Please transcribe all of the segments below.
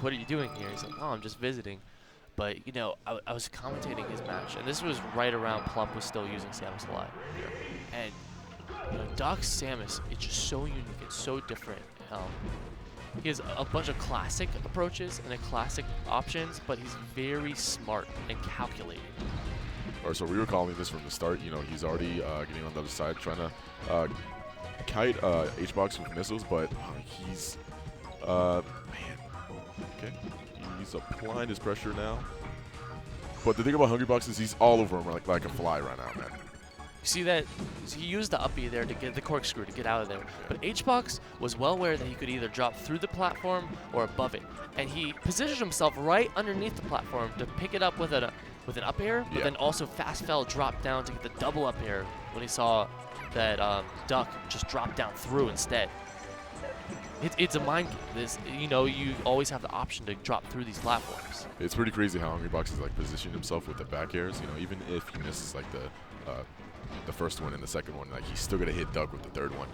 what are you doing here? He's like, oh, I'm just visiting. But, you know, I was commentating his match, and this was right around Plump was still using Samus a lot. Yeah. And, you know, Doc's Samus is just so unique and so different. He has a bunch of classic approaches and classic options, but he's very smart and calculated. Or so we were calling this from the start. You know, he's already getting on the other side, trying to kite HBox with missiles, but he's man, okay, he's applying his pressure now. But the thing about Hungrybox is he's all over him like a fly right now, man. You see that he used the uppie there to get the corkscrew to get out of there. But HBox was well aware that he could either drop through the platform or above it. And he positioned himself right underneath the platform to pick it up with an up air, but then also fast fell, drop down to get the double up air when he saw that Duck just drop down through instead. It's a mind game. This, you know, you always have the option to drop through these platforms. It's pretty crazy how Hungrybox is like positioning himself with the back airs. You know, even if he misses like the first one and the second one, like he's still gonna hit Doug with the third one.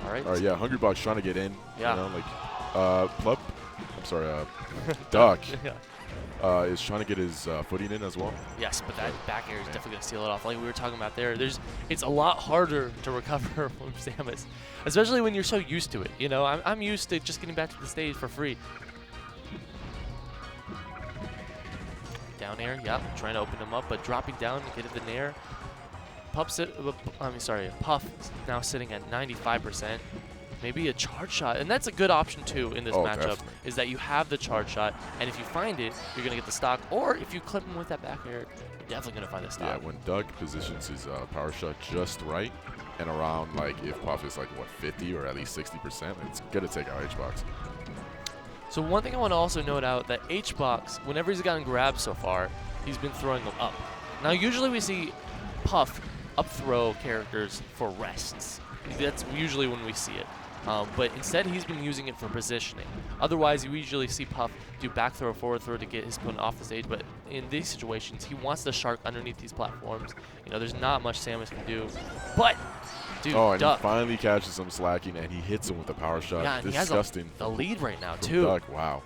All right. All right, yeah, Hungrybox trying to get in. Yeah. You know, like Plup, I'm sorry, Duck is trying to get his footing in as well. Yes, but that back air is definitely gonna steal it off. Like we were talking about there, it's a lot harder to recover from Samus, especially when you're so used to it. You know, I'm used to just getting back to the stage for free. Down air, yep, trying to open him up, but dropping down to get it in the air. Puff now sitting at 95%. Maybe a charge shot, and that's a good option too in this matchup. Definitely. Is that you have the charge shot, and if you find it, you're gonna get the stock. Or if you clip him with that back air, you're definitely gonna find the stock. Yeah, when Doug positions his power shot just right, and around like if Puff is like what 50 or at least 60%, it's gonna take out HBox. So one thing I want to also note out that HBox, whenever he's gotten grabs so far, he's been throwing them up. Now usually we see Puff up throw characters for rests. That's usually when we see it. But instead he's been using it for positioning. Otherwise you usually see Puff do back throw, forward throw to get his opponent off the stage, but in these situations he wants the shark underneath these platforms. You know, there's not much Samus can do. But dude, and Duck. he finally catches him slacking and he hits him with the power shot. Yeah, and Disgusting. he has the lead right now from too. Duck. Wow.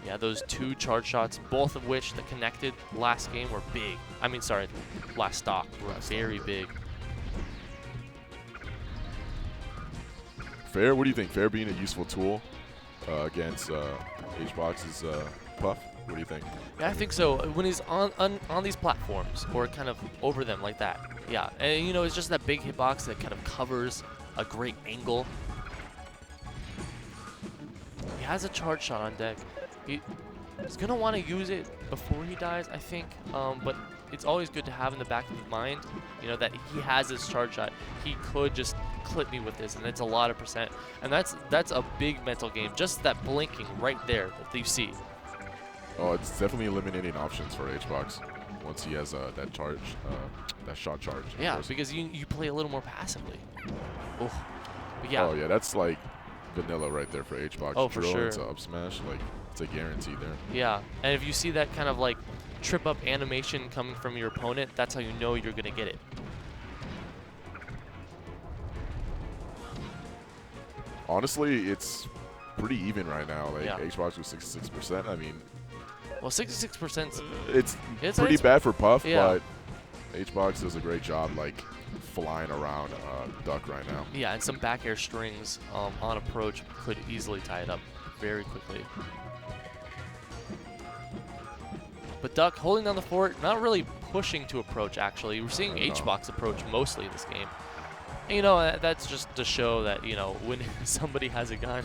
Yeah, those two charge shots, both of which that connected last game were big. I mean, sorry, last stock were very big. Fair, what do you think? Fair being a useful tool against HBox's Puff? What do you think? Yeah, I think so. When he's on these platforms or kind of over them like that. Yeah, and you know, it's just that big hitbox that kind of covers a great angle. He has a charge shot on deck. He's going to want to use it before he dies, I think. But it's always good to have in the back of his mind, you know, that he has his charge shot. He could just clip me with this, and it's a lot of percent. And that's a big mental game. Just that blinking right there that you see. Oh, it's definitely eliminating options for HBox once he has that charge, that shot charge. Yeah, because you play a little more passively. Oh, but yeah. Oh yeah, that's like vanilla right there for HBox. Oh, for sure. It's a up smash, like it's a guarantee there. Yeah, and if you see that kind of like trip up animation coming from your opponent, that's how you know you're gonna get it. Honestly, it's pretty even right now. Like Yeah. HBox was 66%. I mean, Well, 66%. it's pretty bad for Puff, yeah. but HBox does a great job like flying around Duck right now. Yeah, and some back air strings on approach could easily tie it up very quickly. But Duck holding down the fort, not really pushing to approach, actually. We're seeing HBox approach mostly this game. And, you know, that's just to show that, you know, when somebody has a gun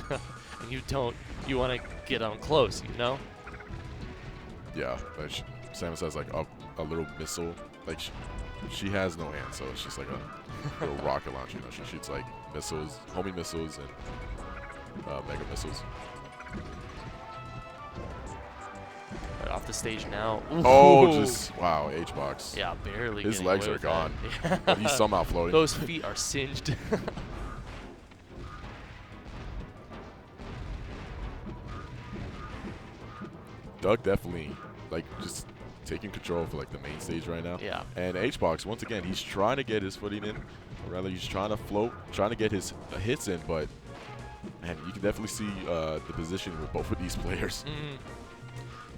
and you don't, you want to get on close, you know? Yeah, like Samus has like a little missile. Like she has no hands, so it's just like a little rocket launcher. You know, she shoots like missiles, homing missiles, and mega missiles. Right off the stage now. Oh, Ooh. just wow, HBox. Yeah, barely. His getting legs away are with gone. that. But he's somehow floating. Those feet are singed. Doug definitely, like, just taking control of like the main stage right now. Yeah. And HBox, once again, he's trying to get his footing in, or rather, he's trying to float, trying to get his hits in. But man, you can definitely see the positioning with both of these players.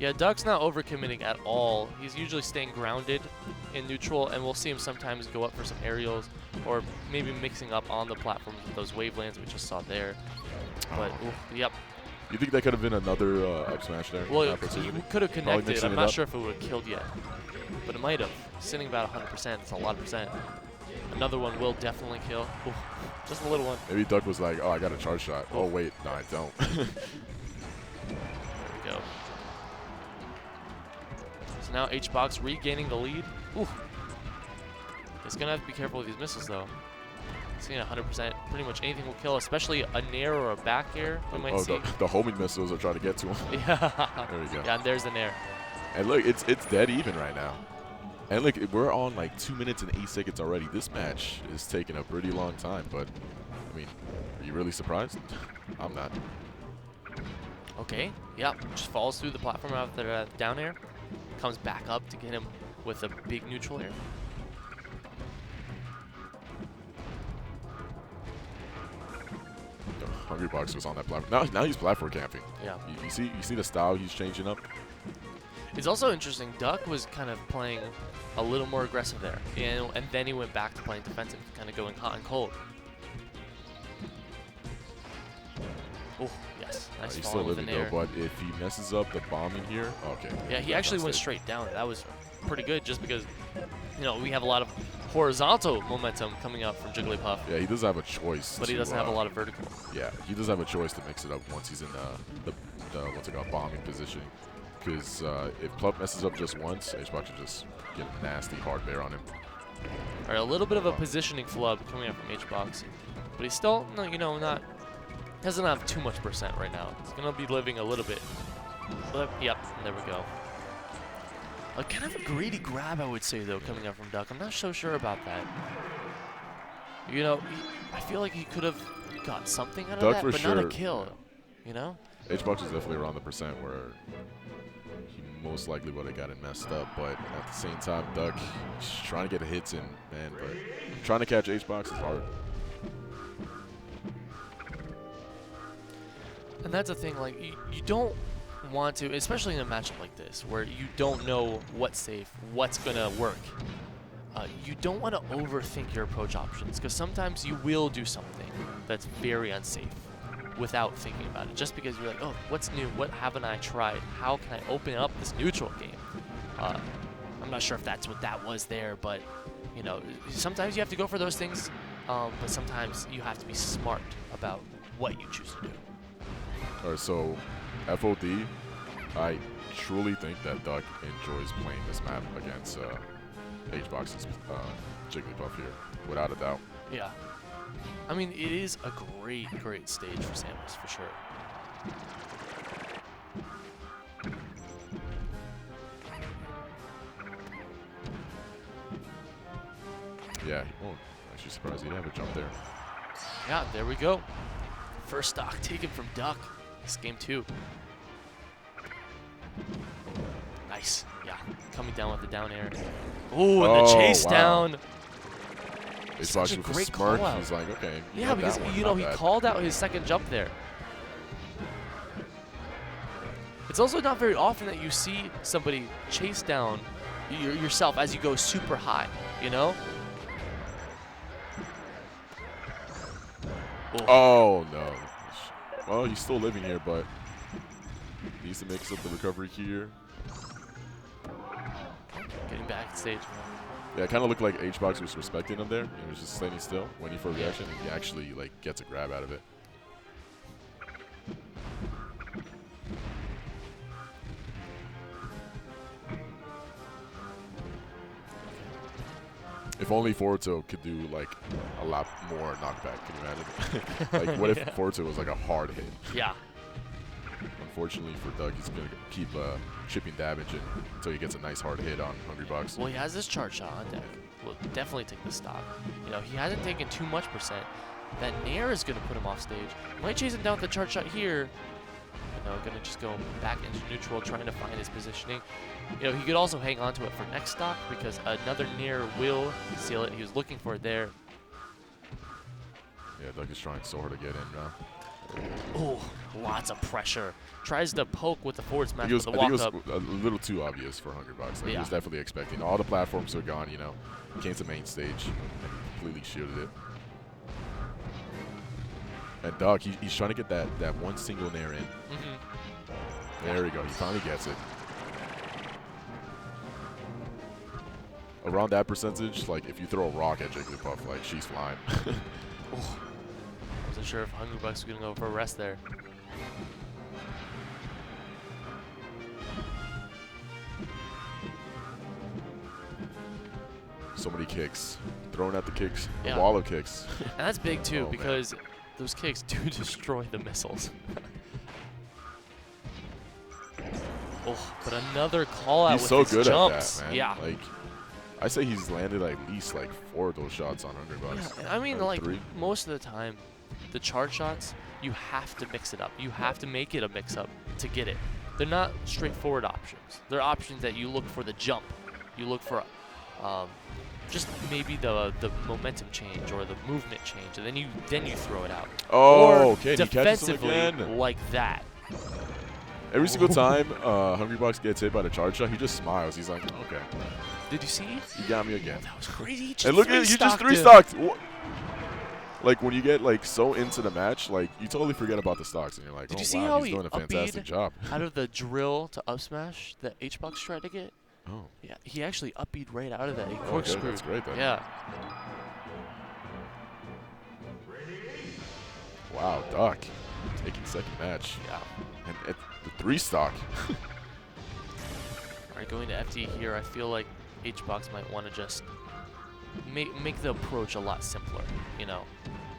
Yeah, Duck's not overcommitting at all. He's usually staying grounded in neutral, and we'll see him sometimes go up for some aerials, or maybe mixing up on the platforms with those wavelands we just saw there. But, yep. You think that could have been another up smash there? Well, he could have connected. I'm not sure if it would have killed yet, but it might have. Sitting about 100%, it's a lot of percent. Another one will definitely kill. Ooh, just a little one. Maybe Duck was like, oh, I got a charge shot. Oh, wait, no, I don't. There we go. So now HBox regaining the lead. Ooh. He's going to have to be careful with these missiles, though. Seeing 100%, pretty much anything will kill, especially a nair or a back air we might see. The homing missiles are trying to get to him. Yeah. There we go. Yeah, and there's the nair. And look, it's dead even right now. And look, we're on like 2 minutes and 8 seconds already. This match is taking a pretty long time, but I mean, are you really surprised? I'm not. Okay, yeah, just falls through the platform after the down air. Comes back up to get him with a big neutral air. Hungrybox was on that platform. Now he's platform camping. Yeah. You see the style he's changing up. It's also interesting. Duck was kind of playing a little more aggressive there, and then he went back to playing defensive, kind of going hot and cold. Oh, yes, nice. He's still living though, but if he messes up the bombing here, okay. Yeah, he actually went straight down. That was pretty good, just because we have a lot of horizontal momentum coming out from Jigglypuff. Yeah, he doesn't have a choice. But he doesn't have a lot of vertical. Yeah, he doesn't have a choice to mix it up once he's in the what's it called, bombing position. Because if Plup messes up just once, HBox will just get a nasty hard bear on him. All right, a little bit of a positioning flub coming up from HBox, but he's still, doesn't have too much percent right now. He's gonna be living a little bit. But, yep, there we go. Kind of a greedy grab, I would say, though, coming up from Duck. I'm not so sure about that. I feel like he could have got something out of that, but not a kill. HBox is definitely around the percent where he most likely would have gotten messed up, but at the same time, Duck is trying to get hits in, man, but trying to catch HBox is hard. And that's the thing, like, you don't want to, especially in a matchup like this, where you don't know what's safe, what's going to work. You don't want to overthink your approach options, because sometimes you will do something that's very unsafe without thinking about it, just because you're like, oh, what's new? What haven't I tried? How can I open up this neutral game? I'm not sure if that's what that was there, but, sometimes you have to go for those things, but sometimes you have to be smart about what you choose to do. All right, so FOD, I truly think that Duck enjoys playing this map against HBox's Jigglypuff here, without a doubt. Yeah. I mean, it is a great, great stage for Samus, for sure. Yeah, actually surprised he didn't have a jump there. Yeah, there we go. First stock taken from Duck. This game 2. Nice. Yeah. Coming down with the down air. Ooh, and the chase down. Such a great smirk. He's like, okay. Yeah, because he called out his second jump there. It's also not very often that you see somebody chase down yourself as you go super high, Oh no. Well, he's still living here, but needs to mix up the recovery here. Getting backstage. Yeah, it kind of looked like HBox was respecting him there. He was just standing still, waiting for a reaction, and he actually gets a grab out of it. If only Forto could do a lot more knockback. Can you imagine? What if Forto was a hard hit? Yeah. Unfortunately for Doug, he's going to keep chipping damage until he gets a nice hard hit on Hungrybox. Well, he has this charge shot on deck. Will definitely take the stock. He hasn't taken too much percent. That nair is going to put him off stage. Might chase him down with the charge shot here. know, gonna just go back into neutral, trying to find his positioning. You know, he could also hang on to it for next stock because another Nair will seal it. He was looking for it there. Yeah, Doug is trying so hard to get in now. Oh, lots of pressure. Tries to poke with the forward smash with the I think walk it up. was a little too obvious for Hungrybox. Like, Yeah. He was definitely expecting. All the platforms are gone, you know. He came to main stage and completely shielded it. And Doug, he's trying to get that one single Nair in. There we go. He finally gets it. Around that percentage, like, if you throw a rock at Jigglypuff, like, she's flying. Oh, wasn't sure if Hungrybox was going to go for a rest there. So many kicks. Throwing at the kicks. Yeah. A wall of kicks. And that's big, too, Oh, because those kicks do destroy the missiles. Oh, but another call out He's with so his good jumps. at that, man. Yeah. Like, I say he's landed at least like 4 of those shots on Hungrybox. Yeah, I mean, Or like, 3. most of the time, the charge shots, you have to mix it up. You have to make it a mix-up to get it. They're not straightforward options. They're options that you look for the jump. You look for just maybe the momentum change or the movement change, and then you throw it out. Oh, or okay. He catches him defensively, again. like that. Every single time Hungrybox gets hit by the charge shot, he just smiles. He's like, okay, Did you see? you got me again. That was crazy. He just And look at it, you just three-stocked him. 3-stocked. Like, when you get like so into the match, like, you totally forget about the stocks, and you're like, Did oh you see wow, how he's he doing a fantastic job. out of the drill to up smash that H-Box tried to get? Oh, Yeah, he actually up-beat right out of that. He okay, corkscrewed. that's great then. Yeah. Wow, Doc taking second match. Yeah. And at the 3-stock. All right, going to FD here, I feel like H-Box might want to just make the approach a lot simpler, you know.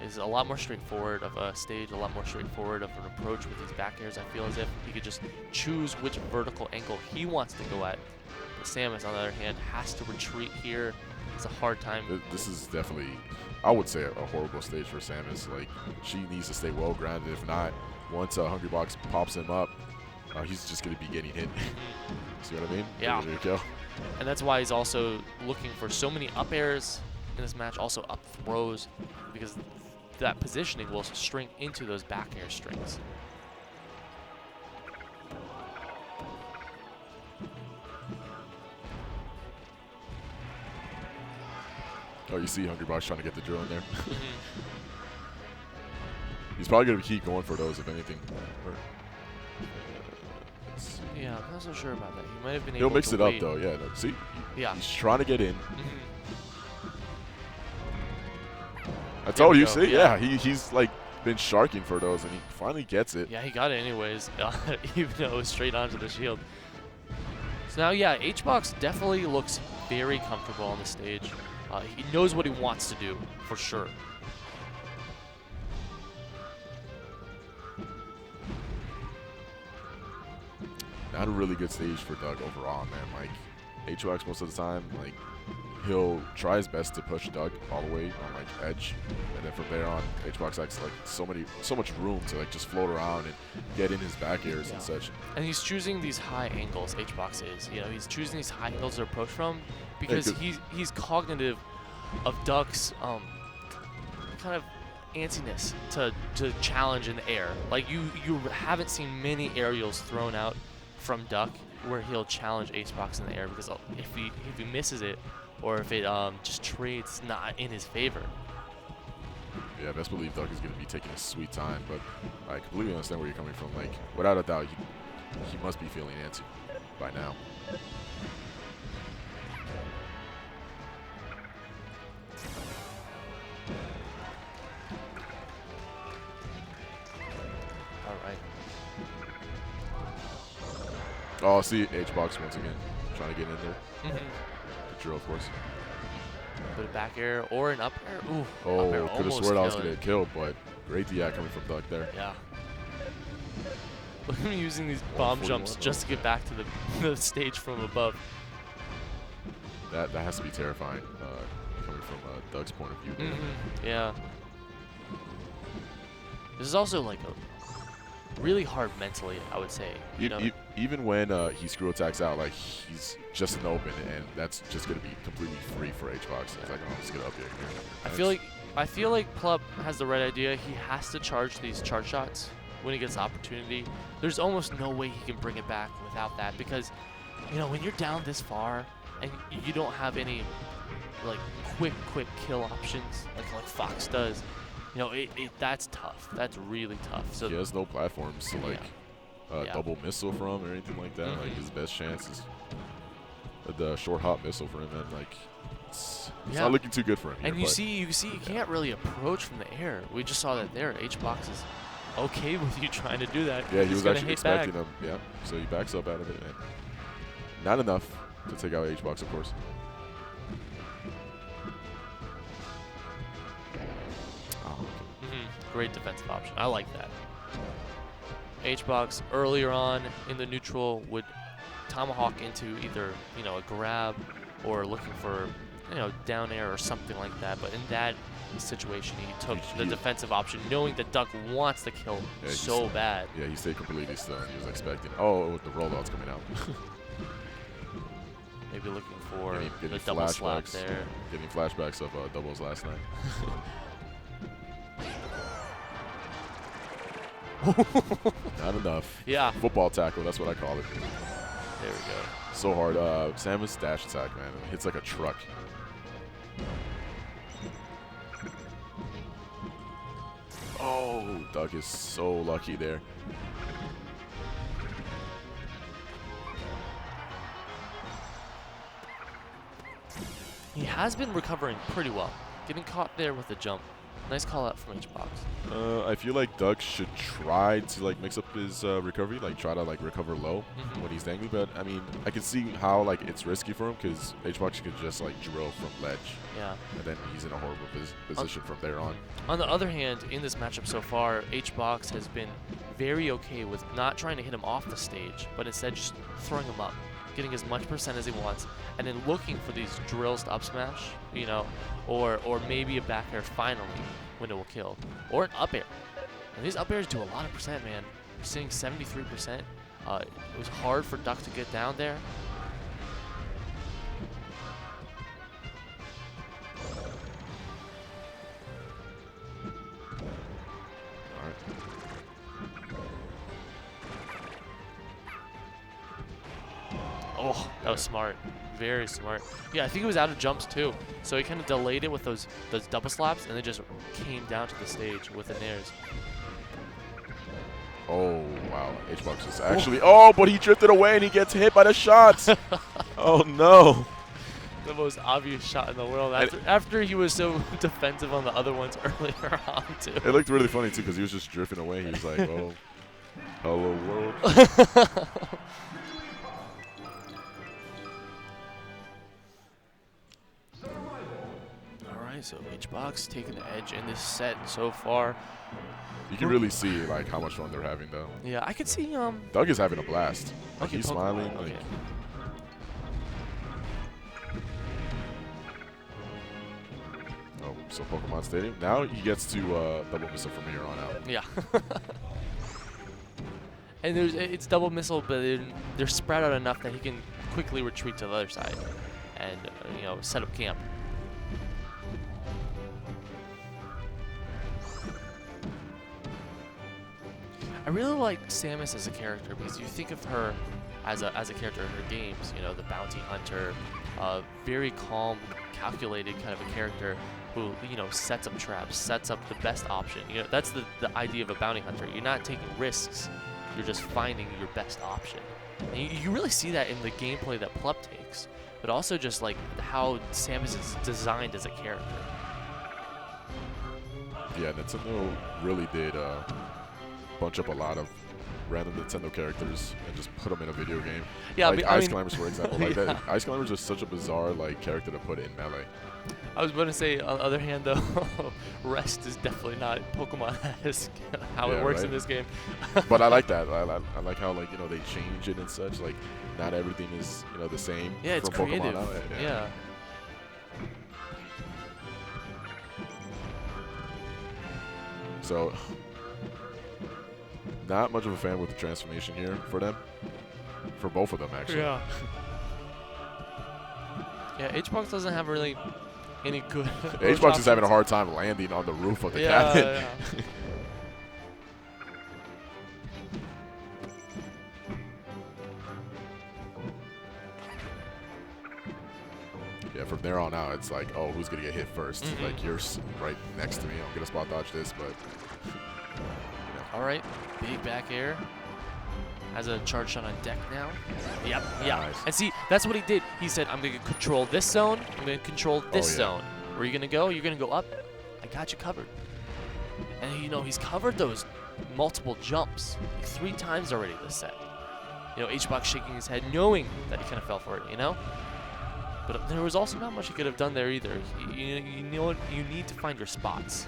It's a lot more straightforward of a stage, a lot more straightforward of an approach with these back airs. I feel as if he could just choose which vertical angle he wants to go at. But Samus, on the other hand, has to retreat here. It's a hard time. This is definitely, I would say, a horrible stage for Samus. Like, she needs to stay well grounded. If not, once Hungrybox pops him up, he's just going to be getting hit. See what I mean? Yeah. There you go. And that's why he's also looking for so many up airs in this match, also up throws, because that positioning will string into those back air strings. Oh, you see Hungrybox trying to get the drill in there. He's probably going to keep going for those, if anything. Yeah, I'm not so sure about that. He might have been He'll able mix to it up, wait. though. Yeah, no, see? Yeah. He's trying to get in. I There told we you, go, see? yeah. Yeah, he's like been sharking for those, and he finally gets it. Yeah, he got it anyways, even though it was straight onto the shield. So now, yeah, H-Box definitely looks very comfortable on the stage. He knows what he wants to do, for sure. Not a really good stage for Doug overall, man. Like, H-Box most of the time, like, he'll try his best to push Doug all the way on, like, edge. And then from there on, H-Box has, like, so much room to, like, just float around and get in his back airs and such. And he's choosing these high angles, H-Box is. You know, he's choosing these high angles to approach from because he's cognitive of Duck's kind of antsiness to challenge in the air. Like, you haven't seen many aerials thrown out from Duck where he'll challenge H-Box in the air because if he misses it or if it just trades not in his favor. Yeah, best believe Doug is going to be taking his sweet time, but I completely understand where you're coming from. Like, without a doubt, he must be feeling antsy by now. All right. Oh, see, H-Box once again trying to get in there. The drill, of course. Put it back air or an up air. Ooh, Oh, up air could have almost sworn I was killed going it. to get killed, but great DI coming from Doug there. Yeah. Look at him using these bomb jumps just to get back to the stage from above. That has to be terrifying coming from Doug's point of view. Yeah. This is also like really hard mentally, I would say. You know, Even when he screw attacks out, like he's just in the open, and that's just gonna be completely free for HBox. He's like, oh, let's get up here. I feel like Plup has the right idea. He has to charge these charge shots when he gets the opportunity. There's almost no way he can bring it back without that, because you know, when you're down this far and you don't have any like quick kill options like Fox does, you know, that's tough. That's really tough. So he has no platforms to like double missile from or anything like that. Like his best chance is the short hop missile for him, and like it's not looking too good for him. And you see you can't really approach from the air. We just saw that there. HBox is okay with you trying to do that. Yeah, he was actually expecting him. Yeah, so he backs up out of it, and not enough to take out HBox, of course. Great defensive option. I like that. HBox earlier on in the neutral would tomahawk into either, you know, a grab or looking for, you know, down air or something like that. But in that situation, he took the defensive option, knowing that Duck wants to kill so bad. Yeah, he stayed completely still. He was expecting, oh, the rollout's coming out. Maybe looking for the double slap there. Getting flashbacks of doubles last night. Not enough. Yeah. Football tackle, that's what I call it. There we go. So hard. Samus dash attack, man. It hits like a truck. Oh, Doug is so lucky there. He has been recovering pretty well. Getting caught there with the jump. Nice call out from HBox. I feel like Doug should try to like mix up his recovery, like try to like recover low when he's dangling. But I mean, I can see how like it's risky for him, because HBox could just like drill from ledge. Yeah. And then he's in a horrible position from there on. On the other hand, in this matchup so far, HBox has been very okay with not trying to hit him off the stage, but instead just throwing him up, getting as much percent as he wants, and then looking for these drills to up smash, you know, or maybe a back air finally when it will kill, or an up air. And these up airs do a lot of percent, man. You're seeing 73%. It was hard for Duck to get down there. Oh, that was smart. Very smart. Yeah, I think he was out of jumps too. So he kind of delayed it with those double slaps, and then just came down to the stage with the nairs. Oh, wow. HBox is actually... Oh, but he drifted away and he gets hit by the shots. Oh, no. The most obvious shot in the world after he was so defensive on the other ones earlier on, too. It looked really funny, too, because he was just drifting away. He was like, oh, hello, world. So HBox taking the edge in this set so far. You can really see like how much fun they're having, though. Yeah, I could see. Doug is having a blast. Like, okay, he's smiling. Okay. Like, oh, so Pokemon Stadium. Now he gets to double missile from here on out. Yeah. And it's double missile, but they're spread out enough that he can quickly retreat to the other side and you know, set up camp. I really like Samus as a character, because you think of her as a character in her games, you know, the bounty hunter, very calm, calculated kind of a character who, you know, sets up traps, sets up the best option. You know, that's the idea of a bounty hunter. You're not taking risks, you're just finding your best option. And you really see that in the gameplay that Plup takes, but also just like how Samus is designed as a character. Yeah, Nintendo really did bunch up a lot of random Nintendo characters and just put them in a video game. Yeah, like Ice Climbers, for example. Like that, Ice Climbers is such a bizarre like character to put in Melee. I was going to say, on the other hand, though, rest is definitely not Pokemon-esque how it works in this game. But I like that. I like how, like, you know, they change it and such. Like, not everything is, you know, the same. Yeah, it's from creative. Pokemon Yeah. So not much of a fan with the transformation here for them. For both of them, actually. Yeah. Yeah, HBox doesn't have really any good. HBox is having a hard time landing on the roof of the cabin. Yeah. Yeah, from there on out, it's like, oh, who's going to get hit first? Like, you're right next to me. I'm going to spot dodge this, but... All right, big back air. Has a charge shot on deck now. Yep, yeah. Nice. And see, that's what he did. He said, I'm going to control this zone. I'm going to control this zone. Where are you going to go? You're going to go up. I got you covered. And, you know, he's covered those multiple jumps like 3 times already this set. You know, HBox shaking his head, knowing that he kind of fell for it, you know? But there was also not much he could have done there either. You know, you need to find your spots.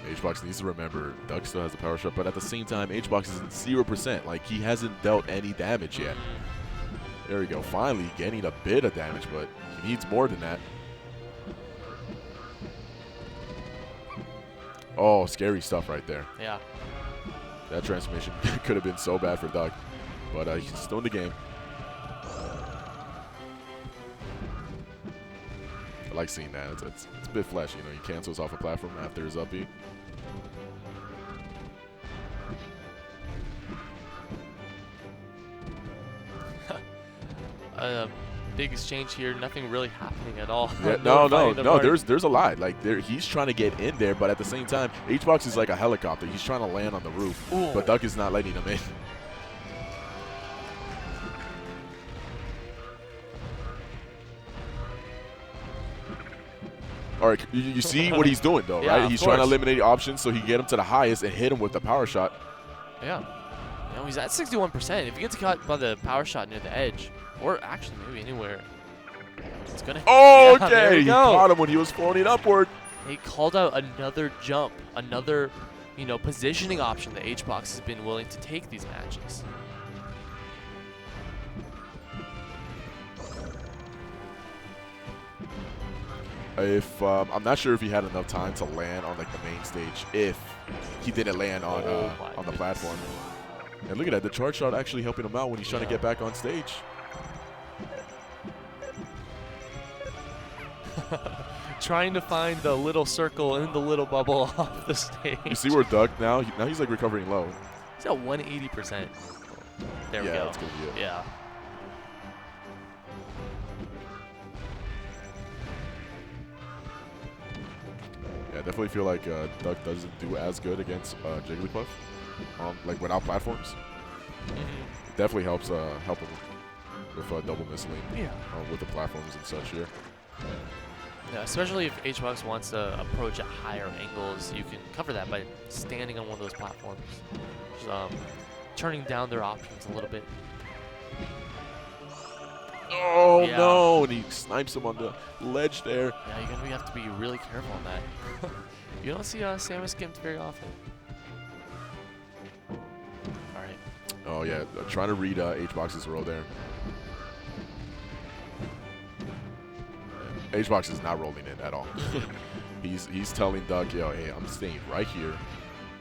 HBox needs to remember Doug still has the power shot, but at the same time, HBox is at 0%. Like, he hasn't dealt any damage yet. There we go. Finally getting a bit of damage, but he needs more than that. Oh, scary stuff right there. Yeah. That transformation could have been so bad for Doug, but he's still in the game. I like seeing that. It's a bit flashy. You know, he cancels off a platform after his up B. Big exchange here. Nothing really happening at all. Yeah, no. There's a lot. Like he's trying to get in there, but at the same time, HBox is like a helicopter. He's trying to land on the roof, but Duck is not letting him in. All right, you see what he's doing though, right? He's trying to eliminate options so he can get him to the highest and hit him with the power shot. Yeah. You know, he's at 61%. If he gets caught by the power shot near the edge, or actually maybe anywhere, it's gonna. Oh, yeah, okay. He caught him when he was floating upward. He called out another jump, another, you know, positioning option that HBox has been willing to take these matches. If I'm not sure if he had enough time to land on like the main stage if he didn't land on the platform. And look at that, the charge shot actually helping him out when he's trying to get back on stage. Trying to find the little circle in the little bubble off the stage. You see where Doug now? Now he's like recovering low. He's at 180%. There we go. Yeah, that's gonna be it. Yeah. Yeah, I definitely feel like Doug doesn't do as good against Jigglypuff, like without platforms. Definitely helps help him with double mislead. Yeah. With the platforms and such here. Yeah, especially if HBox wants to approach at higher angles, you can cover that by standing on one of those platforms. Just, turning down their options a little bit. Oh no! And he snipes him on the ledge there. Yeah, you're gonna have to be really careful on that. You don't see Samus skimped very often. All right. Oh yeah, trying to read HBox's roll there. HBox is not rolling in at all. He's telling Doug, yo, hey, I'm staying right here,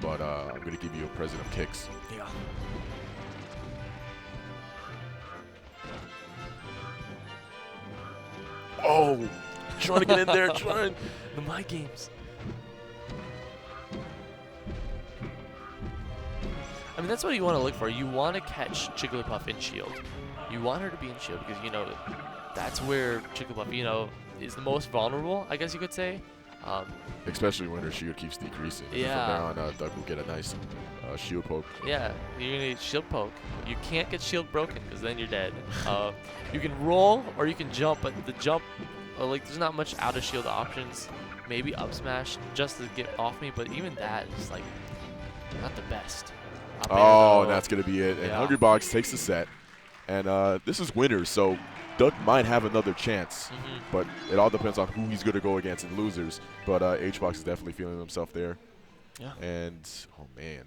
but I'm gonna give you a present of kicks. Yeah. Oh, trying to get in there, trying. The mind games. I mean, that's what you want to look for. You want to catch Jigglypuff in shield. You want her to be in shield because, you know, that's where Jigglypuff, you know, is the most vulnerable, I guess you could say. Especially when her shield keeps decreasing. Yeah. From there on, Doug will get a nice shield poke. Yeah, you're going to need shield poke. You can't get shield broken because then you're dead. You can roll or you can jump, but the jump, like, there's not much out of shield options. Maybe up smash just to get off me, but even that is, like, not the best. Oh, that's going to be it. And Hungrybox takes the set. And this is winners, so Doug might have another chance. But it all depends on who he's going to go against in losers. But HBox is definitely feeling himself there. Yeah. And, oh, man.